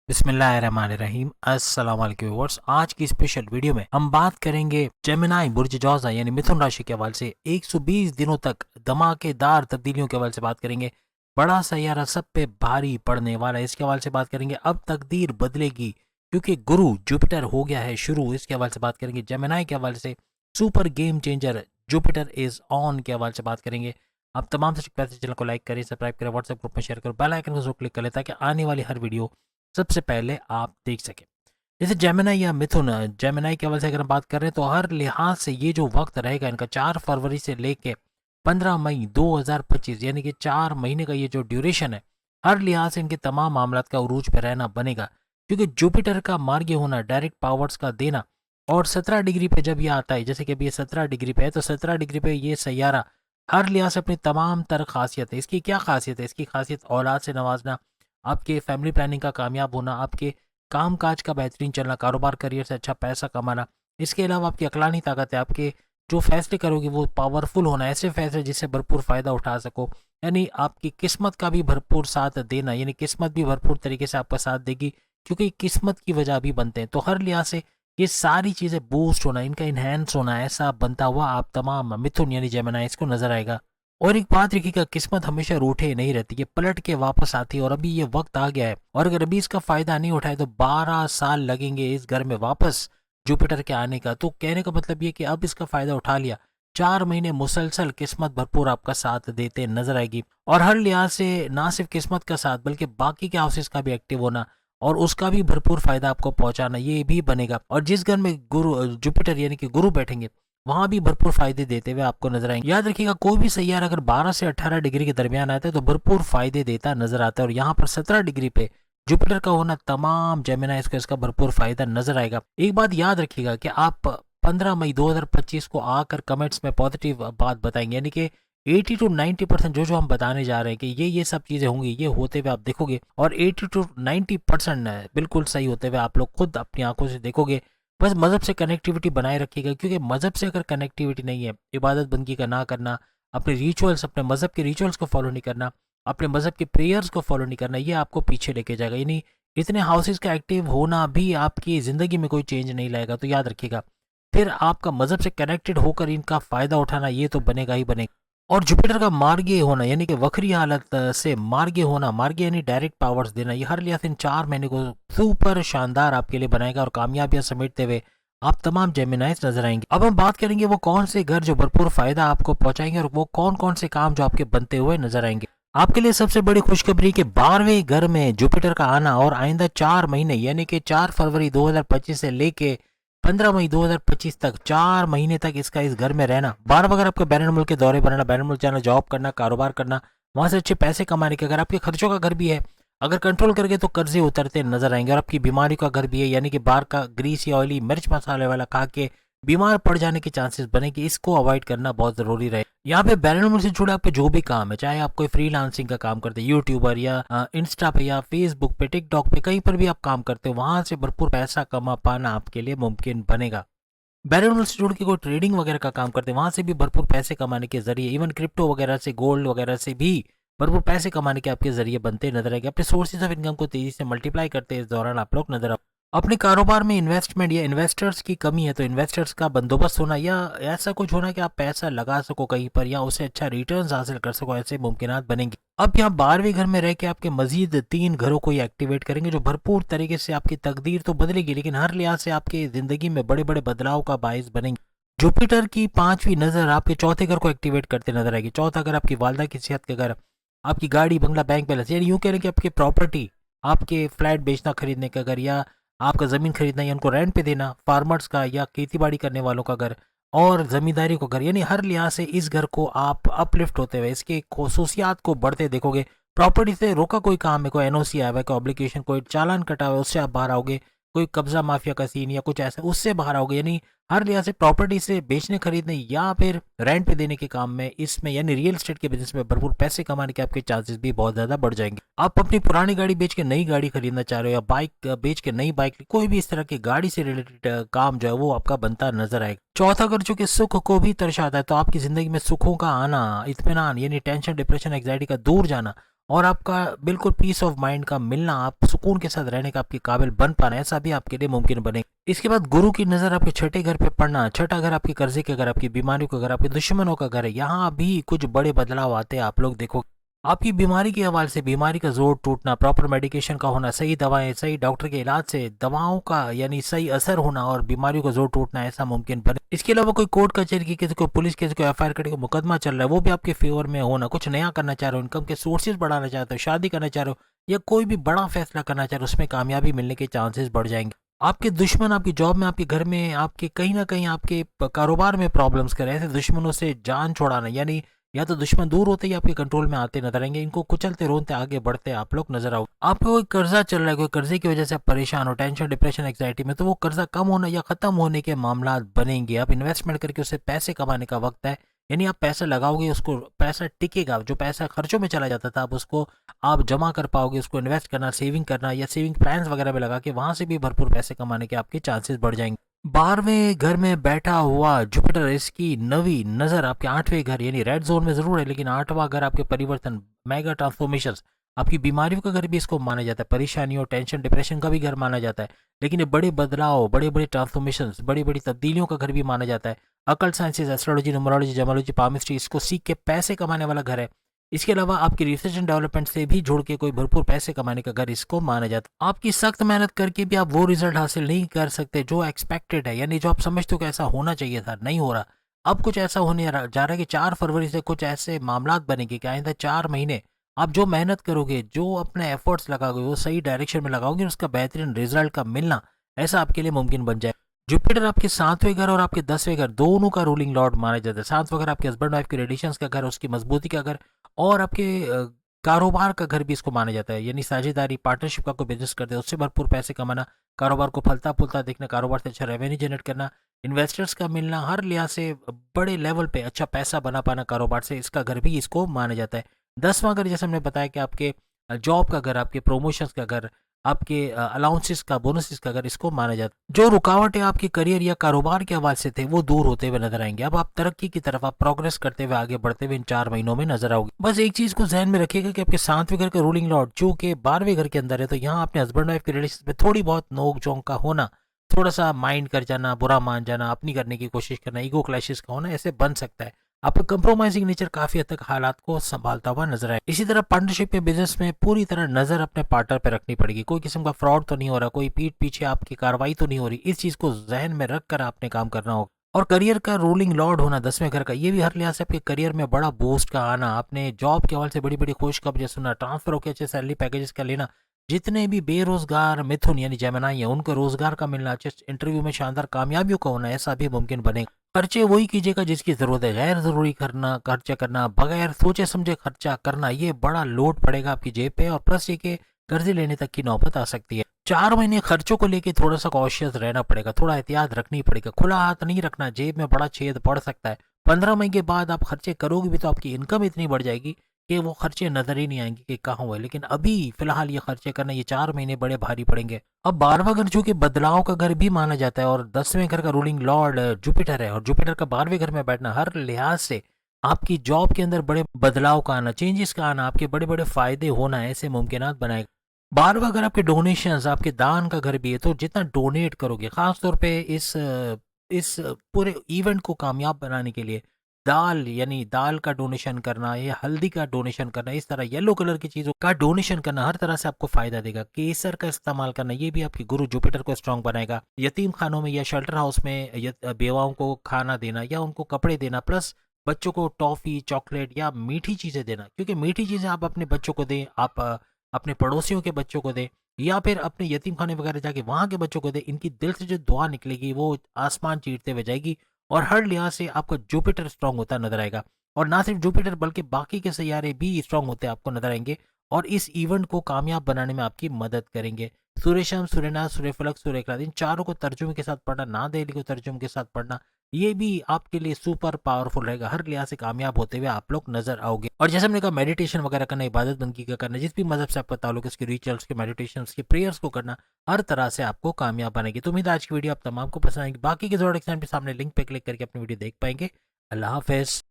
बिस्मिल्लाहिर्रहमानिर्रहीम अस्सलाम वालेकुम व्यूअर्स। आज की स्पेशल वीडियो में हम बात करेंगे जेमिनी बुर्ज जौज़ा यानी मिथुन राशि के हवाले से 120 दिनों तक धमाकेदार तब्दीलियों के हवाले से बात करेंगे। बड़ा सैयारा सब पे भारी पड़ने वाला है, इसके हवाले से बात करेंगे। अब तकदीर बदलेगी क्योंकि गुरु जुपिटर हो गया है शुरू, इसके हवाले से बात करेंगे। जेमिनी के हवाले से super game changer Jupiter is on के हवाले से बात करेंगे। आप तमाम से रिक्वेस्ट चैनल को लाइक करें, सब्सक्राइब करें, व्हाट्सएप ग्रुप में शेयर करें, बेल आइकन को जरूर क्लिक करें ताकि आने वाली हर वीडियो सबसे पहले आप देख सकें। जैसे जेमिनी या मिथुन, जेमिनी के हवाले से अगर हम बात कर रहे हैं तो हर लिहाज से ये जो वक्त रहेगा इनका 4 फरवरी से लेके 15 मई 2025 यानी कि 4 महीने का ये जो ड्यूरेशन है, हर लिहाज से इनके तमाम मामलात का उरूज पर रहना बनेगा। क्योंकि जुपिटर का मार्गीय होना, डायरेक्ट पावर्स का देना, और 17 डिग्री पे जब ये आता है, जैसे कि अभी ये 17 डिग्री पे है, तो 17 डिग्री पे ये सैयारा हर लिहाज से अपनी तमाम तर खासियत है। इसकी क्या खासियत है? इसकी खासियत औलाद से नवाजना, आपके फैमिली प्लानिंग का कामयाब होना, आपके काम काज का बेहतरीन चलना, कारोबार करियर से अच्छा पैसा कमाना। इसके अलावा आपकी अकलानी ताकत है, आपके जो फैसले करोगे वो पावरफुल होना, ऐसे फैसले जिससे भरपूर फ़ायदा उठा सको। यानी आपकी किस्मत का भी भरपूर साथ देना, यानी किस्मत भी भरपूर तरीके से आपका साथ देगी, क्योंकि किस्मत की वजह भी बनते हैं। तो हर लिहाज से ये सारी चीज़ें बूस्ट होना, इनका इन्हेंस होना, ऐसा बनता हुआ आप तमाम मिथुन यानी जेमिनी इसको नजर आएगा। और एक बात रखिएगा, किस्मत हमेशा रूठे नहीं रहती, ये पलट के वापस आती है। और अभी ये वक्त आ गया है, और अगर अभी इसका फायदा नहीं उठाए तो 12 साल लगेंगे इस घर में वापस जुपिटर के आने का। तो कहने का मतलब ये कि अब इसका फायदा उठा लिया, 4 महीने मुसलसल किस्मत भरपूर आपका साथ देते नजर आएगी। और हर लिहाज से ना सिर्फ किस्मत का साथ बल्कि बाकी के हाउसेस का भी एक्टिव होना और उसका भी भरपूर फायदा आपको पहुंचाना, ये भी बनेगा। और जिस घर में गुरु जुपिटर यानी कि गुरु बैठेंगे वहां भी भरपूर फायदे देते हुए आपको नजर आएंगे। याद रखिएगा, कोई भी सैयारा अगर 12 से 18 डिग्री के दरमियान आता है तो भरपूर फायदे देता नजर आता है। और यहाँ पर 17 डिग्री पे जुपिटर का होना तमाम जेमिनी को इसका भरपूर फायदा नजर आएगा। एक बात याद रखिएगा कि आप 15 मई 2025 को आकर कमेंट्स में पॉजिटिव बात बताएंगे, यानी कि 80 to 90% जो हम बताने जा रहे हैं कि ये सब चीजें होंगी, ये होते हुए आप देखोगे। और 80 to 90% बिल्कुल सही होते हुए आप लोग खुद अपनी आंखों से देखोगे। बस मज़हब से कनेक्टिविटी बनाए रखिएगा, क्योंकि मज़हब से अगर कनेक्टिविटी नहीं है, इबादत बंदगी का ना करना, अपने रिचुअल्स, अपने मज़हब के रिचुअल्स को फॉलो नहीं करना, अपने मज़हब के प्रेयर्स को फॉलो नहीं करना, ये आपको पीछे लेके जाएगा। यानी इतने हाउसेस का एक्टिव होना भी आपकी ज़िंदगी में कोई चेंज नहीं लाएगा। तो याद रखिएगा, फिर आपका मज़हब से कनेक्टेड होकर इनका फ़ायदा उठाना ये तो बनेगा ही बनेगा। और जुपिटर का मार्गीय होना यानी कि वक्री हालत से मार्गीय होना, मार्गीय यानी डायरेक्ट पावर्स देना, ये हर लिहाज इन 4 महीने को सुपर शानदार आपके लिए बनाएगा और कामयाबियां समेटते हुए आप तमाम जेमिनाइज नजर आएंगे। अब हम बात करेंगे वो कौन से घर जो भरपूर फायदा आपको पहुंचाएंगे और वो कौन कौन से काम जो आपके बनते हुए नजर आएंगे। आपके लिए सबसे बड़ी खुशखबरी कि 12वें घर में जुपिटर का आना और आइंदा 4 महीने यानी कि 4 फरवरी 2025 से लेके 15 मई 2025 तक 4 महीने तक इसका इस घर में रहना। बार बार आपको बैरून मुल्क के दौरे बनाना, बैरून मुल्क जाना, जॉब करना, कारोबार करना, वहां से अच्छे पैसे कमाने के, अगर आपके खर्चों का घर भी है, अगर कंट्रोल करके तो कर्जे उतरते नजर आएंगे। और आपकी बीमारी का घर भी है, यानी कि बाहर का ग्रीस या ऑयली मिर्च मसाले वाला खा के बीमार पड़ जाने के चांसेस बनेगी, इसको अवॉइड करना बहुत जरूरी रहे। यहाँ पे बैरून मुल्क से जुड़े आपके जो भी काम है, चाहे आप कोई फ्रीलांसिंग का काम करते हैं, यूट्यूबर या इंस्टा पे या फेसबुक पे, टिकटॉक पे, कहीं पर भी आप काम करते हो, वहां से भरपूर पैसा कमा पाना आपके लिए मुमकिन बनेगा। बैरून मुल्क से जुड़ के कोई ट्रेडिंग वगैरह का काम करते हैं, वहां से भी भरपूर पैसे कमाने के जरिए, इवन क्रिप्टो वगैरह से, गोल्ड वगैरह से भी भरपूर पैसे कमाने के आपके जरिए बनते नजर आएंगे। अपने सोर्सेज ऑफ इनकम को तेजी से मल्टीप्लाई करते हैं इस दौरान आप लोग नजर। अपने कारोबार में इन्वेस्टमेंट या इन्वेस्टर्स की कमी है तो इन्वेस्टर्स का बंदोबस्त होना, या ऐसा कुछ होना कि आप पैसा लगा सको कहीं पर या उसे अच्छा रिटर्न्स हासिल कर सको, ऐसे मुमकिनात बनेंगे। अब यहाँ 12वें घर में रह के आपके मजीद 3 घरों को एक्टिवेट करेंगे जो भरपूर तरीके से आपकी तकदीर तो बदलेगी, लेकिन हर लिहाज से आपकी जिंदगी में बड़े बड़े बदलाव का बायस बनेंगे। जुपिटर की 5वीं नजर आपके चौथे घर को एक्टिवेट करते नजर आएगी। चौथा घर आपकी वालदा की सेहत के घर, आपकी गाड़ी, बंगला, बैंक बैलेंस, यानी यूं कह रहे हैं कि आपकी प्रॉपर्टी, आपके फ्लैट बेचना खरीदने का घर, या आपका ज़मीन खरीदना या उनको रेंट पे देना, फार्मर्स का या खेती बाड़ी करने वालों का घर, और ज़मींदारी को घर, यानी हर लिहाज से इस घर को आप अपलिफ्ट होते हुए, इसके खसूसियात को बढ़ते देखोगे। प्रॉपर्टी से रोका कोई काम है, कोई एनओसी आया हुआ है, कोई ऑब्लिगेशन, कोई चालान कटा हुआ है, उससे आप बाहर आओगे, कोई कब्जा माफिया का सीन या कुछ ऐसा, उससे बाहर आओगे। यानी हर लिहाज से प्रॉपर्टी से बेचने खरीदने या फिर रेंट पे देने के काम में, इसमें यानी रियल एस्टेट के बिजनेस में भरपूर पैसे कमाने के आपके चांसेस भी बहुत ज्यादा बढ़ जाएंगे। आप अपनी पुरानी गाड़ी बेच के नई गाड़ी खरीदना चाह रहे हो, या बाइक बेच के नई बाइक, कोई भी इस तरह की गाड़ी से रिलेटेड काम जो है वो आपका बनता नजर आएगा। चौथा अगर चूंकि सुख को भी दर्शाता है तो आपकी जिंदगी में सुखों का आना, इत्मीनान यानी टेंशन, डिप्रेशन, एंग्जाइटी का दूर जाना, और आपका बिल्कुल पीस ऑफ माइंड का मिलना, आप सुकून के साथ रहने का आपके काबिल बन पाना, ऐसा भी आपके लिए मुमकिन बने। इसके बाद गुरु की नज़र आपके छठे घर पे पड़ना, छठा घर आपके कर्जे के घर, आपकी बीमारियों का घर, आपके दुश्मनों का घर है। यहाँ भी कुछ बड़े बदलाव आते हैं, आप लोग देखो। आपकी बीमारी के हवाले से बीमारी का जोर टूटना, प्रॉपर मेडिकेशन का होना, सही दवाएं, सही डॉक्टर के इलाज से दवाओं का यानी सही असर होना और बीमारियों का जोर टूटना, ऐसा मुमकिन बने। इसके अलावा कोई कोर्ट कचहरी की, किसी को पुलिस, किसी को एफआईआर करके कोई मुकदमा चल रहा है, वो भी आपके फेवर में होना। कुछ नया करना चाह रहे हो, इनकम के सोर्सेज बढ़ाना चाहते हो, शादी करना चाह रहे हो, या कोई भी बड़ा फैसला करना चाह रहे हो, उसमें कामयाबी मिलने के चांसेस बढ़ जाएंगे। आपके दुश्मन आपकी जॉब में, आपके घर में, आपके कहीं ना कहीं आपके कारोबार में प्रॉब्लम्स कर रहे हैं, ऐसे दुश्मनों से जान छुड़ाना, यानी या तो दुश्मन दूर होते ही आपके कंट्रोल में आते नजर आएंगे, इनको कुचलते रोनते आगे बढ़ते आप लोग नजर आओ। आपको कोई कर्जा चल रहा है, कोई कर्जे की वजह से आप परेशान हो, टेंशन, डिप्रेशन, एंग्जाइटी में, तो वो कर्जा कम होना या खत्म होने के मामला बनेंगे। आप इन्वेस्टमेंट करके उससे पैसे कमाने का वक्त है, यानी आप पैसा लगाओगे, उसको पैसा टिकेगा। जो पैसा खर्चों में चला जाता था, आप उसको आप जमा कर पाओगे, उसको इन्वेस्ट करना, सेविंग करना या सेविंग प्लान्स वगैरह में लगा के वहां से भी भरपूर पैसे कमाने के आपके चांसेस बढ़ जाएंगे। 12वें घर में बैठा हुआ जुपिटर, इसकी नवी नजर आपके 8वें घर यानी रेड जोन में जरूर है, लेकिन 8वां घर आपके परिवर्तन, मेगा ट्रांसफॉर्मेशंस, आपकी बीमारियों का घर भी इसको माना जाता है, परेशानियों, टेंशन, डिप्रेशन का भी घर माना जाता है। लेकिन ये बड़े बदलाव, बड़े बड़े ट्रांसफॉर्मेशन, बड़ी बड़ी तब्दीलियों का घर भी माना जाता है। अकल साइंसेज, एस्ट्रोलॉजी, न्यूमरोलॉजी, जमालॉजी, पामिस्ट्री, इसको सीख के पैसे कमाने वाला घर है। इसके अलावा आपकी रिसर्च एंड डेवलपमेंट से भी जुड़ के कोई भरपूर पैसे कमाने का घर इसको माना जाता है। आपकी सख्त मेहनत करके भी आप वो रिजल्ट हासिल नहीं कर सकते जो एक्सपेक्टेड है, यानी जो आप समझते हो कि ऐसा होना चाहिए था, नहीं हो रहा। अब कुछ ऐसा होने जा रहा है कि 4 फरवरी से कुछ ऐसे मामला बनेंगे कि आइंदा 4 महीने आप जो मेहनत करोगे, जो अपने एफर्ट्स लगाओगे, वो सही डायरेक्शन में लगाओगे, उसका बेहतरीन रिजल्ट का मिलना ऐसा आपके लिए मुमकिन बन जाए। जुपिटर आपके 7वें घर और आपके 10वें घर दोनों का रूलिंग लॉर्ड माना जाता है। 7वां घर आपके हस्बैंड वाइफ के रिलेशंस का घर, उसकी मजबूती का घर, और आपके कारोबार का घर भी इसको माना जाता है, यानी साझेदारी, पार्टनरशिप का कोई बिजनेस करते हैं, उससे भरपूर पैसे कमाना, कारोबार को फलता फूलता देखना, कारोबार से अच्छा रेवेन्यू जनरेट करना, इन्वेस्टर्स का मिलना, हर लिहाज से बड़े लेवल पे अच्छा पैसा बना पाना कारोबार से, इसका घर भी इसको माना जाता है। 10वां घर जैसे हमने बताया कि आपके जॉब का घर, आपके प्रमोशंस का घर, आपके अलाउंसेस का, बोनसेस का घर, इसको माना जाता है। जो रुकावटें आपके करियर या कारोबार के हवाले से थे, वो दूर होते हुए नजर आएंगे। अब आप तरक्की की तरफ, आप प्रोग्रेस करते हुए, आगे बढ़ते हुए इन 4 महीनों में नजर आओगे। बस एक चीज को जहन में रखिएगा कि आपके 7वें घर का रूलिंग लॉर्ड चूंकि 12वें घर के अंदर है, तो यहाँ अपने हस्बैंड वाइफ के रिलेशन में थोड़ी बहुत नोक झोंक का होना, थोड़ा सा माइंड कर जाना, बुरा मान जाना, अपनी करने की कोशिश करना, ईगो क्लैशेस का होना, ऐसे बन सकता है। आपका कंप्रोमाइजिंग नेचर काफी हद तक हालात को संभालता हुआ नजर आए। इसी तरह पार्टनरशिप में, बिजनेस में पूरी तरह नजर अपने पार्टनर पर रखनी पड़ेगी। कोई किस्म का फ्रॉड तो नहीं हो रहा, कोई पीठ पीछे आपकी कार्रवाई तो नहीं हो रही, इस चीज को जहन में रखकर आपने काम करना होगा। और करियर का रूलिंग लॉर्ड होना 10वें घर का, ये भी हर लिहाज से आपके करियर में बड़ा बूस्ट का आना, आपने जॉब के हवाले से बड़ी बड़ी खुशखबरी सुनना, ट्रांसफर होकर अच्छे सैलरी पैकेजेस का लेना, जितने भी बेरोजगार मिथुन यानी जेमिनाई है, उनको रोजगार का मिलना, अच्छे इंटरव्यू में शानदार कामयाबियों का होना, ऐसा भी मुमकिन बनेगा। खर्चे वही कीजिएगा जिसकी जरूरत है, गैर जरूरी करना, खर्चा करना, बगैर सोचे समझे खर्चा करना, ये बड़ा लोड पड़ेगा आपकी जेब पे, और प्लस ये कि कर्जे लेने तक की नौबत आ सकती है। 4 महीने खर्चों को लेके थोड़ा सा कॉशियस रहना पड़ेगा, थोड़ा एहतियात रखनी पड़ेगा, खुला हाथ नहीं रखना, जेब में बड़ा छेद पड़ सकता है। 15 महीने के बाद आप खर्चे करोगे भी तो आपकी इनकम इतनी बढ़ जाएगी कि वो खर्चे नजर ही नहीं आएंगे कि कहाँ हुए, लेकिन अभी फिलहाल ये खर्चे करना, ये 4 महीने बड़े भारी पड़ेंगे। अब 12वां घर जो कि बदलाव का घर भी माना जाता है, और 10वें घर का रूलिंग लॉर्ड जुपिटर है, और जुपिटर का 12वें घर में बैठना हर लिहाज से आपकी जॉब के अंदर बड़े बदलाव का आना, चेंजेस का आना, आपके बड़े बड़े फायदे होना, ऐसे मुमकिनात बनाएगा। 12वां घर आपके डोनेशंस, आपके दान का घर भी है, तो जितना डोनेट करोगे, खासतौर पे इस पूरे इवेंट को कामयाब बनाने के लिए दाल, यानी दाल का डोनेशन करना या हल्दी का डोनेशन करना, इस तरह येलो कलर की चीज़ों का डोनेशन करना हर तरह से आपको फायदा देगा। केसर का इस्तेमाल करना, ये भी आपके गुरु जुपिटर को स्ट्रांग बनाएगा। यतीम खानों में या शेल्टर हाउस में बेवाओं को खाना देना या उनको कपड़े देना, प्लस बच्चों को टॉफी, चॉकलेट या मीठी चीज़ें देना, क्योंकि मीठी चीज़ें आप अपने बच्चों को दें, आप अपने पड़ोसियों के बच्चों को दें, या फिर अपने यतीम खाने वगैरह जाके वहाँ के बच्चों को दें, इनकी दिल से जो दुआ निकलेगी वो आसमान चीरते हुए जाएगी, और हर लिहाज से आपका जुपिटर स्ट्रांग होता नजर आएगा। और ना सिर्फ जुपिटर बल्कि बाकी के सैयारे भी स्ट्रांग होते आपको नजर आएंगे, और इस इवेंट को कामयाब बनाने में आपकी मदद करेंगे। सूर्यशम, सूर्यनाथ, सूर्यफलक, सूर्यक्रांति, इन चारों को तर्जुमे के साथ पढ़ना, ना देली को तर्जुमे के साथ पढ़ना, ये भी आपके लिए सुपर पावरफुल रहेगा। हर लिहाज से कामयाब होते हुए आप लोग नजर आओगे। और जैसे हमने कहा, मेडिटेशन वगैरह करना, इबादत बंदगी का करना, जिस भी मजहब से आपका ताल्लुक है, उसके रिचुअल्स के, मेडिटेशन के, प्रेयर्स को करना, हर तरह से आपको कामयाब बनेगी। तो उम्मीद आज की वीडियो आप तमाम को पसंद आएगी। बाकी के जोड़ के सामने लिंक पे क्लिक करके अपनी वीडियो देख पाएंगे। अल्लाह हाफिज।